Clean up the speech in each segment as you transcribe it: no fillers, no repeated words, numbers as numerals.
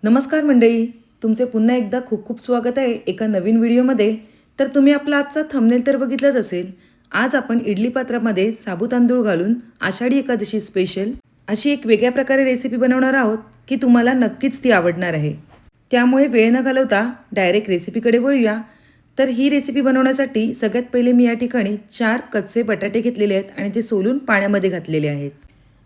नमस्कार मंडळी, तुमचे पुन्हा एकदा खूप खूप स्वागत आहे एका नवीन व्हिडिओमध्ये. तर तुम्ही आपला आजचा थंबनेल तर बघितलाच असेल. आज आपण इडली पात्रामध्ये साबू तांदूळ घालून आषाढी एकादशी स्पेशल अशी एक वेगळ्या प्रकारे रेसिपी बनवणार आहोत की तुम्हाला नक्कीच ती आवडणार आहे. त्यामुळे वेळ न घालवता डायरेक्ट रेसिपीकडे वळूया. तर ही रेसिपी बनवण्यासाठी सगळ्यात पहिले मी या ठिकाणी 4 कच्चे बटाटे घेतलेले आहेत आणि ते सोलून पाण्यामध्ये घातलेले आहेत.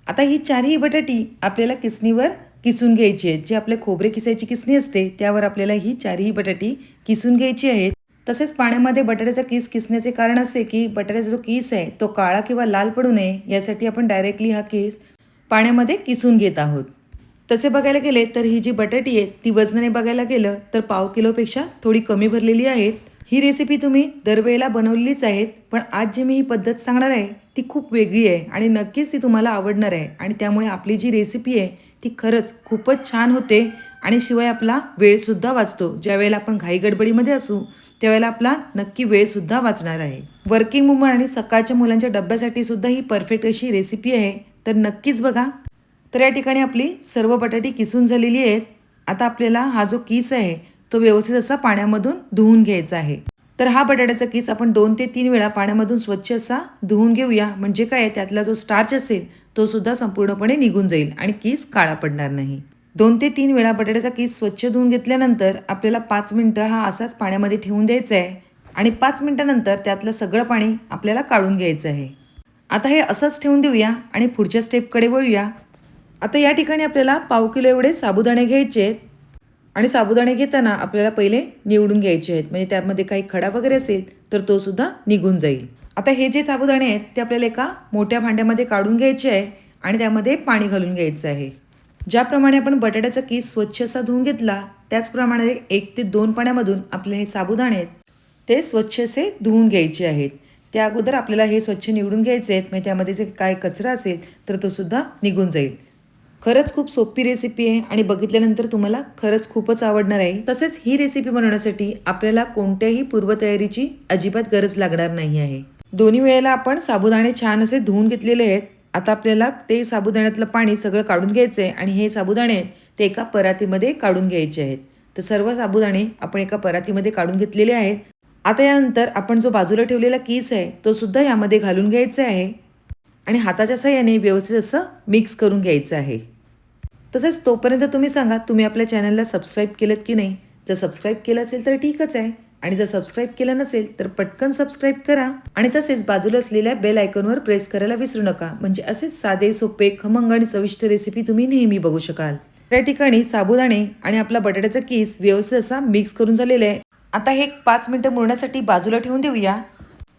आता ही चारही बटाटी आपल्याला किसणीवर किसून घ्यायची आहेत. जे आपले खोबरे किसायची किसणी असते त्यावर आपल्याला ही चारही बटाटी किसून घ्यायची आहेत. तसेच पाण्यामध्ये बटाट्याचा किस किसण्याचे कारण असे की बटाट्याचा जो किस आहे तो काळा किंवा लाल पडू नये यासाठी आपण डायरेक्टली हा किस पाण्यामध्ये किसून घेत आहोत. तसे बघायला गेले तर ही जी बटाटी आहे ती वजनाने बघायला गेलं तर पाव किलोपेक्षा थोडी कमी भरलेली आहेत. ही रेसिपी तुम्ही दरवेळेला बनवलेलीच आहेत, पण आज जी मी ही पद्धत सांगणार आहे ती खूप वेगळी आहे आणि नक्कीच ती तुम्हाला आवडणार आहे. आणि त्यामुळे आपली जी रेसिपी आहे ती खरंच खूपच छान होते आणि शिवाय आपला वेळसुद्धा वाचतो. ज्या वेळेला आपण घाई गडबडीमध्ये असू त्यावेळेला आपला नक्की वेळसुद्धा वाचणार आहे. वर्किंग वुमन आणि सकाळच्या मुलांच्या डब्यासाठी सुद्धा ही परफेक्ट अशी रेसिपी आहे, तर नक्कीच बघा. तर या ठिकाणी आपली सर्व बटाटी किसून झालेली आहेत. आता आपल्याला हा जो किस आहे तो व्यवस्थित असा पाण्यामधून धुवून घ्यायचा आहे. तर हा बटाट्याचा किस आपण 2 ते 3 वेळा पाण्यामधून स्वच्छ असा धुवून घेऊया, म्हणजे काय त्यातला जो स्टार्च असेल तो सुद्धा संपूर्णपणे निघून जाईल आणि किस काळा पडणार नाही. 2 ते 3 वेळा बटाट्याचा किस स्वच्छ धुवून घेतल्यानंतर आपल्याला 5 मिनिटं हा असाच पाण्यामध्ये ठेवून द्यायचा आहे आणि 5 मिनिटानंतर त्यातलं सगळं पाणी आपल्याला काढून घ्यायचं आहे. आता हे असंच ठेवून देऊया आणि पुढच्या स्टेपकडे वळूया. आता या ठिकाणी आपल्याला पाव किलो एवढे साबुदाणे घ्यायचे आहेत आणि साबुदाणे घेताना आपल्याला पहिले निवडून घ्यायचे आहेत, म्हणजे त्यामध्ये काही खडा वगैरे असेल तर तो सुद्धा निघून जाईल. आता हे जे साबुदाणे आहेत ते आपल्याला एका मोठ्या भांड्यामध्ये काढून घ्यायचे आहे आणि त्यामध्ये पाणी घालून घ्यायचं आहे. ज्याप्रमाणे आपण बटाट्याचा किस स्वच्छ असा धुवून घेतला त्याचप्रमाणे 1 ते 2 पाण्यामधून आपले हे साबुदाणे आहेत ते स्वच्छ असे धुवून घ्यायचे आहेत. त्या अगोदर आपल्याला हे स्वच्छ निवडून घ्यायचे आहेत, म्हणजे त्यामध्ये जे काय कचरा असेल तर तो सुद्धा निघून जाईल. खरंच खूप सोपी रेसिपी आहे आणि बघितल्यानंतर तुम्हाला खरंच खूपच आवडणार आहे. तसेच ही रेसिपी बनवण्यासाठी आपल्याला कोणत्याही पूर्वतयारीची अजिबात गरज लागणार नाही आहे. दोन्ही वेळेला आपण साबुदाणे छान असे धुवून घेतलेले आहेत. आता आपल्याला ते साबुदाण्यातलं पाणी सगळं काढून घ्यायचं आहे आणि हे साबुदाणे आहेत ते एका परातीमध्ये काढून घ्यायचे आहेत. तर सर्व साबुदाणे आपण एका परातीमध्ये काढून घेतलेले आहेत. आता यानंतर आपण जो बाजूला ठेवलेला किस आहे तो सुद्धा यामध्ये घालून घ्यायचा आहे आणि हाताच्या साहाय्याने व्यवस्थित असं मिक्स करून घ्यायचं आहे. तसेच तोपर्यंत तुम्ही सांगा तुम्ही आपल्या चॅनलला सबस्क्राईब केलं की नाही. जर सबस्क्राईब केलं असेल तर ठीकच आहे आणि जर सबस्क्राईब केलं नसेल तर पटकन सबस्क्राईब करा आणि तसेच बाजूला असलेल्या बेल आयकॉनवर प्रेस करायला विसरू नका, म्हणजे असेच साधे सोपे खमंग आणि चविष्ट रेसिपी तुम्ही नेहमी बघू शकाल. त्या ठिकाणी साबुदाणे आणि आपला बटाट्याचा किस व्यवस्थित असा मिक्स करून झालेला आहे. आता हे 5 मिनिटं मुरण्यासाठी बाजूला ठेवून देऊया.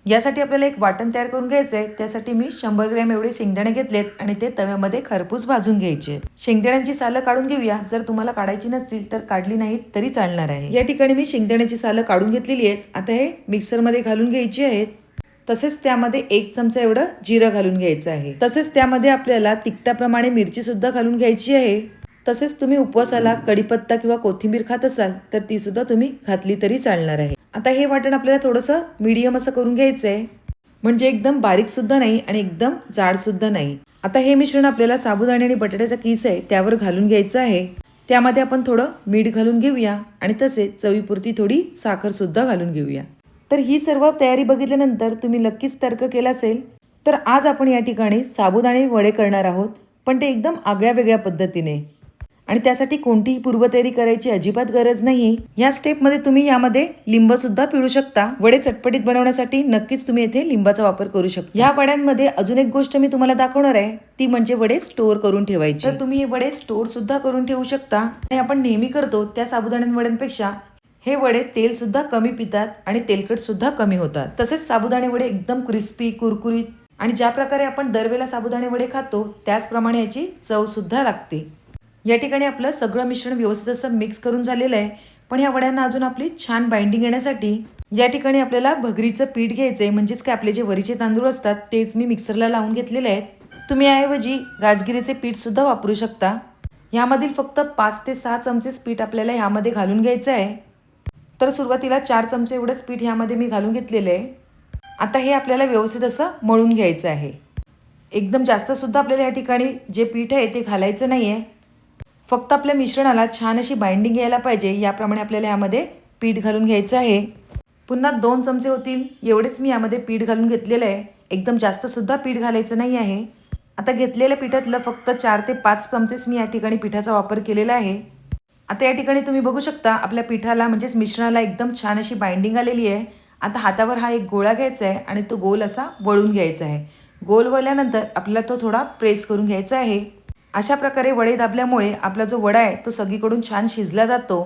यासाठी आपल्याला एक वाटण तयार करून घ्यायचं आहे. त्यासाठी मी 100 ग्रॅम एवढे शेंगदाणे घेतलेत आणि ते तव्यामध्ये खरपूस भाजून घ्यायचे. शेंगदाण्यांची सालं काढून घेऊया. जर तुम्हाला काढायची नसतील तर काढली नाहीत तरी चालणार आहे. या ठिकाणी मी शेंगदाण्याची सालं काढून घेतलेली आहेत. आता हे मिक्सरमध्ये घालून घ्यायची आहेत. तसेच त्यामध्ये 1 चमचा एवढं जिरं घालून घ्यायचं आहे. तसेच त्यामध्ये आपल्याला तिखटाप्रमाणे मिरची सुद्धा घालून घ्यायची आहे. तसेच तुम्ही उपवासाला कढीपत्ता किंवा कोथिंबीर खात असाल तर ती सुद्धा तुम्ही घातली तरी चालणार आहे. आता हे वाटण आपल्याला थोडंसं मीडियम असं करून घ्यायचं आहे, म्हणजे एकदम बारीक सुद्धा नाही आणि एकदम जाड सुद्धा नाही. आता हे मिश्रण आपल्याला साबुदाणे आणि बटाट्याचा किस आहे त्यावर घालून घ्यायचं आहे. त्यामध्ये आपण थोडं मीठ घालून घेऊया आणि तसेच चवीपुरती थोडी साखर सुद्धा घालून घेऊया. तर ही सर्व तयारी बघितल्यानंतर तुम्ही नक्कीच तर्क केला असेल. तर आज आपण या ठिकाणी साबुदाणे वडे करणार आहोत, पण ते एकदम आगळ्या वेगळ्या पद्धतीने आणि त्यासाठी कोणतीही पूर्वतयारी करायची अजिबात गरज नाही. या स्टेपमध्ये तुम्ही यामध्ये लिंब सुद्धा पिळू शकता. वडे चटपटीत बनवण्यासाठी नक्कीच तुम्ही येथे लिंबाचा वापर करू शकता. या वड्यांमध्ये अजून एक गोष्ट मी तुम्हाला दाखवणार आहे, ती म्हणजे वडे स्टोअर करून ठेवायचे. तर तुम्ही हे वडे स्टोअर सुद्धा करून ठेवू शकता आणि आपण नेहमी करतो त्या साबुदाण्या वड्यांपेक्षा हे वडे तेल सुद्धा कमी पितात आणि तेलकट सुद्धा कमी होतात. तसेच साबुदाणे वडे एकदम क्रिस्पी कुरकुरीत आणि ज्या प्रकारे आपण दरवेळेला साबुदाणे वडे खातो त्याचप्रमाणे याची चव सुद्धा लागते. या ठिकाणी आपलं सगळं मिश्रण व्यवस्थित असं मिक्स करून झालेलं आहे, पण ह्या वड्यांना अजून आपली छान बाइंडिंग येण्यासाठी या ठिकाणी आपल्याला भगरीचं पीठ घ्यायचं आहे, म्हणजेच काय आपले जे वरीचे तांदूळ असतात तेच मी मिक्सरला लावून घेतलेले आहेत. तुम्ही याऐवजी राजगिरीचे पीठ सुद्धा वापरू शकता. यामधील फक्त 5 ते 6 चमचेच पीठ आपल्याला यामध्ये घालून घ्यायचं आहे. तर सुरुवातीला 4 चमचे एवढंच पीठ यामध्ये मी घालून घेतलेलं आहे. आता हे आपल्याला व्यवस्थित असं मळून घ्यायचं आहे. एकदम जास्त सुद्धा आपल्याला या ठिकाणी जे पीठ आहे ते घालायचं नाही आहे. फक्त आपल्या मिश्रणाला छान अशी बाइंडिंग यायला पाहिजे, याप्रमाणे आपल्याला यामध्ये पीठ घालून घ्यायचं आहे। पुन्हा 2 चमचे होतील एवढेच मी यामध्ये पीठ घालून घेतलेलं आहे। एकदम जास्त सुद्धा पीठ घालायचं नाही आहे। आता घेतलेल्या पिठातलं फक्त 4 ते 5 चमचेच मी या ठिकाणी पिठाचा वापर केलेला आहे। आता या ठिकाणी तुम्ही बघू शकता आपल्या पिठाला म्हणजेच मिश्रणाला एकदम छान अशी बाइंडिंग आलेली आहे। आता हातावर हा एक गोळा घ्यायचा आहे आणि तो गोल असा वळून घ्यायचा आहे। गोल वळल्यानंतर आपल्याला तो थोडा प्रेस करून घ्यायचा आहे। अशा प्रकारे वडे दाबल्यामुळे आपला जो वडा आहे तो सगळीकडून छान शिजला जातो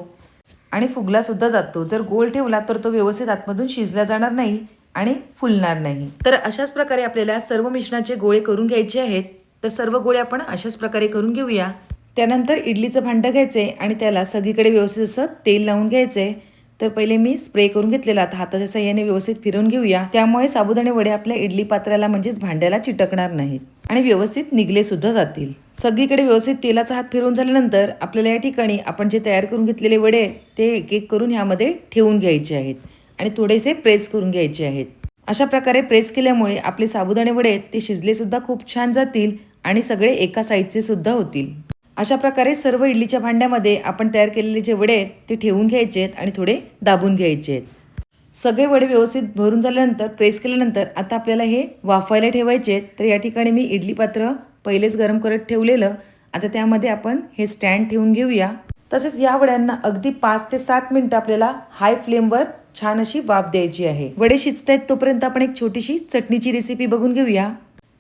आणि फुगला सुद्धा जातो। जर गोल ठेवला तर तो व्यवस्थित आतमधून शिजला जाणार नाही आणि फुलणार नाही। तर अशाच प्रकारे आपल्याला सर्व मिश्रणाचे गोळे करून घ्यायचे आहेत। तर सर्व गोळे आपण अशाच प्रकारे करून घेऊया। त्यानंतर इडलीचं भांडं घ्यायचे आणि त्याला सगळीकडे व्यवस्थित असं तेल लावून घ्यायचे। तर पहिले मी स्प्रे करून घेतलेला, आता हाताच्या साहाय्याने व्यवस्थित फिरवून घेऊया। त्यामुळे साबुदाणे वडे आपल्या इडली पात्राला म्हणजेच भांड्याला चिटकणार नाहीत आणि व्यवस्थित निघले सुद्धा जातील। सगळीकडे व्यवस्थित तेलाचा हात फिरवून झाल्यानंतर आपल्याला या ठिकाणी आपण जे तयार करून घेतलेले वडे ते एक एक करून ह्यामध्ये ठेवून घ्यायचे आहेत आणि थोडेसे प्रेस करून घ्यायचे आहेत। अशा प्रकारे प्रेस केल्यामुळे आपले साबुदाणे वडे ते शिजले सुद्धा खूप छान जातील आणि सगळे एका साईजचे सुद्धा होतील। अशा प्रकारे सर्व इडलीच्या भांड्यामध्ये आपण तयार केलेले जे वडे आहेत ते ठेवून घ्यायचे आहेत आणि थोडे दाबून घ्यायचे आहेत। सगळे वडे व्यवस्थित भरून झाल्यानंतर प्रेस केल्यानंतर आता आपल्याला हे वाफायला ठेवायचे आहेत। तर या ठिकाणी मी इडली पात्र पहिलेच गरम करत ठेवलेलं, आता त्यामध्ये आपण हे स्टँड ठेवून घेऊया। तसेच या वड्यांना अगदी 5 ते 7 मिनिटं आपल्याला हाय फ्लेमवर छान अशी वाफ द्यायची आहे। वडे शिजतायत तोपर्यंत आपण एक छोटीशी चटणीची रेसिपी बघून घेऊया।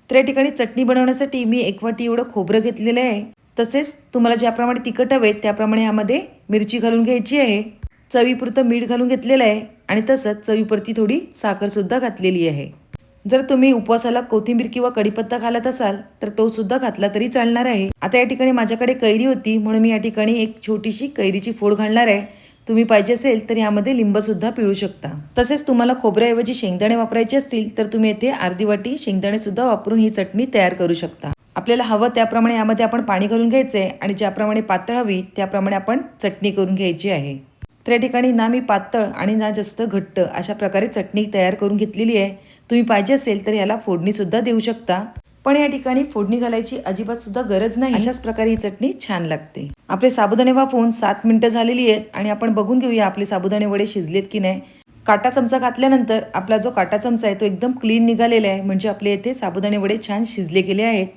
तर या ठिकाणी चटणी बनवण्यासाठी मी 1 वाटी एवढं खोबरं घेतलेलं आहे। तसेच तुम्हाला ज्याप्रमाणे तिखट हवे त्याप्रमाणे यामध्ये मिरची घालून घ्यायची आहे। चवीपुरतं मीठ घालून घेतलेलं आहे आणि तसंच चवीपुरती थोडी साखर सुद्धा घातलेली आहे। जर तुम्ही उपवासाला कोथिंबीर किंवा कढीपत्ता घालत असाल तर तो सुद्धा घातला तरी चालणार आहे। आता या ठिकाणी माझ्याकडे कैरी होती म्हणून मी या ठिकाणी एक छोटीशी कैरीची फोड घालणार आहे। तुम्ही पाहिजे असेल तर यामध्ये लिंब सुद्धा पिळू शकता। तसेच तुम्हाला खोबऱ्याऐवजी शेंगदाणे वापरायचे असतील तर तुम्ही येथे अर्धी वाटी शेंगदाणे सुद्धा वापरून ही चटणी तयार करू शकता। आपल्याला हवं त्याप्रमाणे यामध्ये आपण पाणी घालून घ्यायचे आणि ज्याप्रमाणे पातळ हवी त्याप्रमाणे आपण चटणी करून घ्यायची आहे। तर या ठिकाणी ना मी पातळ आणि ना जास्त घट्ट अशा प्रकारे चटणी तयार करून घेतलेली आहे। तुम्ही पाहिजे असेल तर याला फोडणी सुद्धा देऊ शकता, पण या ठिकाणी फोडणी घालायची अजिबात सुद्धा गरज नाही। अशाच प्रकारे ही चटणी छान लागते। आपले साबुदाणे वाफवून 7 मिनिटं झालेली आहेत आणि आपण बघून घेऊया आपले साबुदाणे वडे शिजलेत की नाही। काटा चमचा घातल्यानंतर आपला जो काटा चमचा आहे तो एकदम क्लीन निघालेला आहे, म्हणजे आपले येथे साबुदाणे वडे छान शिजले गेले आहेत।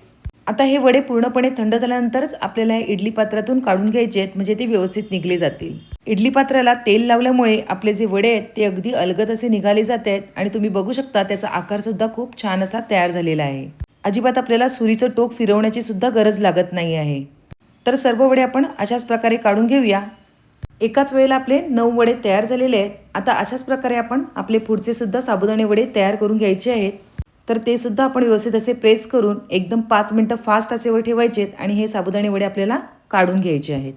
आता हे वडे पूर्णपणे थंड झाल्यानंतरच आपल्याला इडली पात्रातून काढून घ्यायचे आहेत, म्हणजे ते व्यवस्थित निघले जातील। इडली पात्राला तेल लावल्यामुळे आपले जे वडे आहेत ते अगदी अलगद असे निघाले जात आहेत आणि तुम्ही बघू शकता त्याचा आकार सुद्धा खूप छान असा तयार झालेला आहे। अजिबात आपल्याला सुरीचं टोक फिरवण्याची सुद्धा गरज लागत नाही आहे। तर सर्व वडे आपण अशाच प्रकारे काढून घेऊया। एकाच वेळेला आपले 9 वडे तयार झालेले आहेत। आता अशाच प्रकारे आपण आपले पुढचे सुद्धा साबुदाणे वडे तयार करून घ्यायचे आहेत। तर ते सुद्धा आपण व्यवस्थित असे प्रेस करून एकदम 5 मिनिटं फास्ट असे वर ठेवायचे आहेत आणि हे साबुदाणे वडे आपल्याला काढून घ्यायचे आहेत।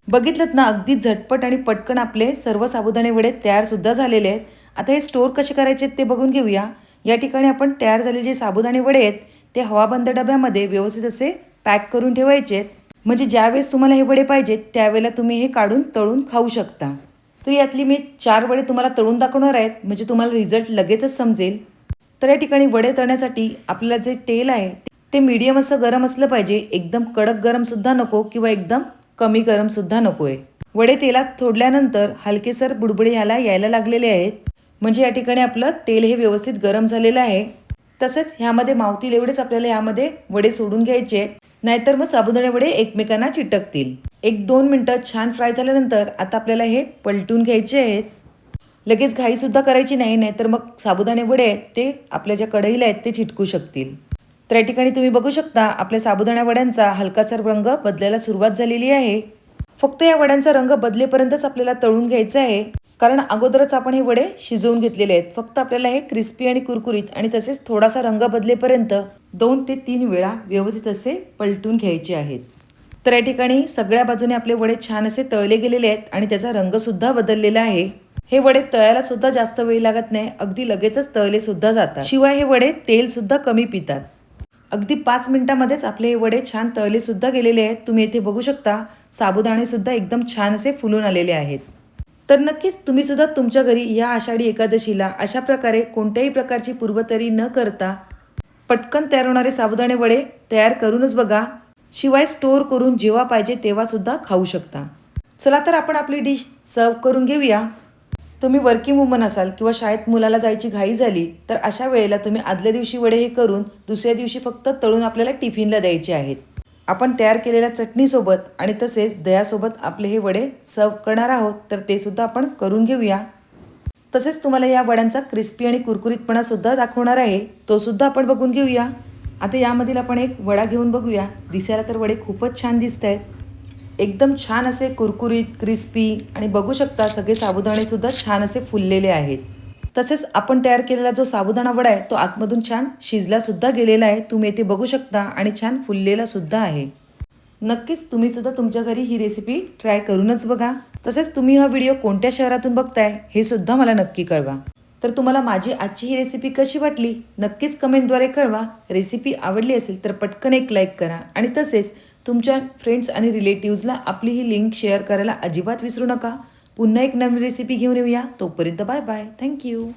बघितलं ना, अगदी झटपट आणि पटकन आपले सर्व साबुदाणे वडे तयार सुद्धा झालेले आहेत। आता हे स्टोर कसे करायचे ते बघून घेऊया। या ठिकाणी आपण तयार झालेले जे साबुदाणे वडे आहेत ते हवाबंद डब्यामध्ये व्यवस्थित असे पॅक करून ठेवायचे आहेत, म्हणजे ज्यावेळेस तुम्हाला हे वडे पाहिजेत त्यावेळेला तुम्ही हे काढून तळून खाऊ शकता। तर यातली मी 4 वडे तुम्हाला तळून दाखवणार आहेत, म्हणजे तुम्हाला रिझल्ट लगेचच समजेल। तर या ठिकाणी वडे तळण्यासाठी आपल्याला जे तेल आहे ते मीडियम असं गरम असलं पाहिजे, एकदम कडक गरम सुद्धा नको किंवा एकदम कमी गरम सुद्धा नकोय। वडे तेलात सोडल्यानंतर हलकेसर बुडबुडे ह्याला यायला लागलेले आहेत, म्हणजे या ठिकाणी आपलं तेल हे व्यवस्थित गरम झालेलं आहे। तसेच ह्यामध्ये मावतील एवढेच आपल्याला यामध्ये वडे सोडून घ्यायचे आहेत, नाहीतर मग साबुदाणे वडे एकमेकांना चिटकतील। 1-2 मिनिटं छान फ्राय झाल्यानंतर आता आपल्याला हे पलटून घ्यायचे आहेत। लगेच घाई सुद्धा करायची नाही, नाहीतर मग साबुदाणे वडे आहेत ते आपल्या ज्या कढईला आहेत ते चिटकू शकतील। तर या ठिकाणी तुम्ही बघू शकता आपल्या साबुदाणा वड्यांचा हलकासा रंग बदलायला सुरुवात झालेली आहे। फक्त या वड्यांचा रंग बदलेपर्यंतच आपल्याला तळून घ्यायचं आहे, कारण अगोदरच आपण हे वडे शिजवून घेतलेले आहेत। फक्त आपल्याला हे क्रिस्पी आणि कुरकुरीत आणि तसेच थोडासा रंग बदलेपर्यंत 2 ते 3 वेळा व्यवस्थित असे पलटून घ्यायचे आहेत। तर या ठिकाणी सगळ्या बाजूने आपले वडे छान असे तळले गेलेले आहेत आणि त्याचा रंग सुद्धा बदललेला आहे। हे वडे तळायला सुद्धा जास्त वेळ लागत नाही, अगदी लगेचच तळले सुद्धा जातात। शिवाय हे वडे तेल सुद्धा कमी पितात। अगदी 5 मिनिटांमध्येच आपले हे वडे छान तळले सुद्धा गेलेले आहेत। तुम्ही इथे बघू शकता साबुदाणे सुद्धा एकदम छान असे फुलून आलेले आहेत। तर नक्कीच तुम्ही सुद्धा तुमच्या घरी या आषाढी एकादशीला अशा प्रकारे कोणत्याही प्रकारची पूर्वतयारी न करता पटकन तयार होणारे साबुदाणे वडे तयार करूनच बघा. शिवाय स्टोअर करून जेव्हा पाहिजे तेव्हा सुद्धा खाऊ शकता. चला तर आपण आपली डिश सर्व करून घेऊया. तुम्ही वर्किंग वुमन असाल किंवा शाळेत मुलाला जायची घाई झाली तर अशा वेळेला तुम्ही आदल्या दिवशी वडे हे करून दुसऱ्या दिवशी फक्त तळून आपल्याला टिफिनला द्यायचे आहेत. आपण तयार केलेल्या चटणीसोबत आणि तसेच दह्यासोबत आपले हे वडे सर्व करणार आहोत, तर ते सुद्धा आपण करून घेऊया. तसेच तुम्हाला या वड्यांचा क्रिस्पी आणि कुरकुरीतपणा सुद्धा दाखवणार आहे, तो सुद्धा आपण बघून घेऊया. आता यामधील आपण एक वडा घेऊन बघूया. दिसायला तर वडे खूपच छान दिसत आहेत. एकदम छान असे कुरकुरीत क्रिस्पी आणि बघू शकता सगळे साबुदाणे सुद्धा छान असे फुललेले आहेत. तसेच आपण तयार केलेला जो साबुदाणा वडा आहे तो आतमधून छान शिजला सुद्धा गेलेला आहे. तुम्ही इथे बघू शकता आणि छान फुललेला सुद्धा आहे. नक्कीच तुम्ही सुद्धा तुमच्या घरी ही रेसिपी ट्राय करूनच बघा. तसेच तुम्ही हा व्हिडिओ कोणत्या शहरातून बघताय हे सुद्धा मला नक्की कळवा. तर तुम्हाला माझी आजची ही रेसिपी कशी वाटली नक्कीच कमेंटद्वारे कळवा. रेसिपी आवडली असेल तर पटकन एक लाईक करा आणि तसेच तुमच्या फ्रेंड्स आणि रिलेटिव्हजला आपली ही लिंक शेअर करायला अजिबात विसरू नका. पुन्हा एक नवीन रेसिपी घेऊन येऊया. तोपर्यंत बाय बाय. थँक्यू.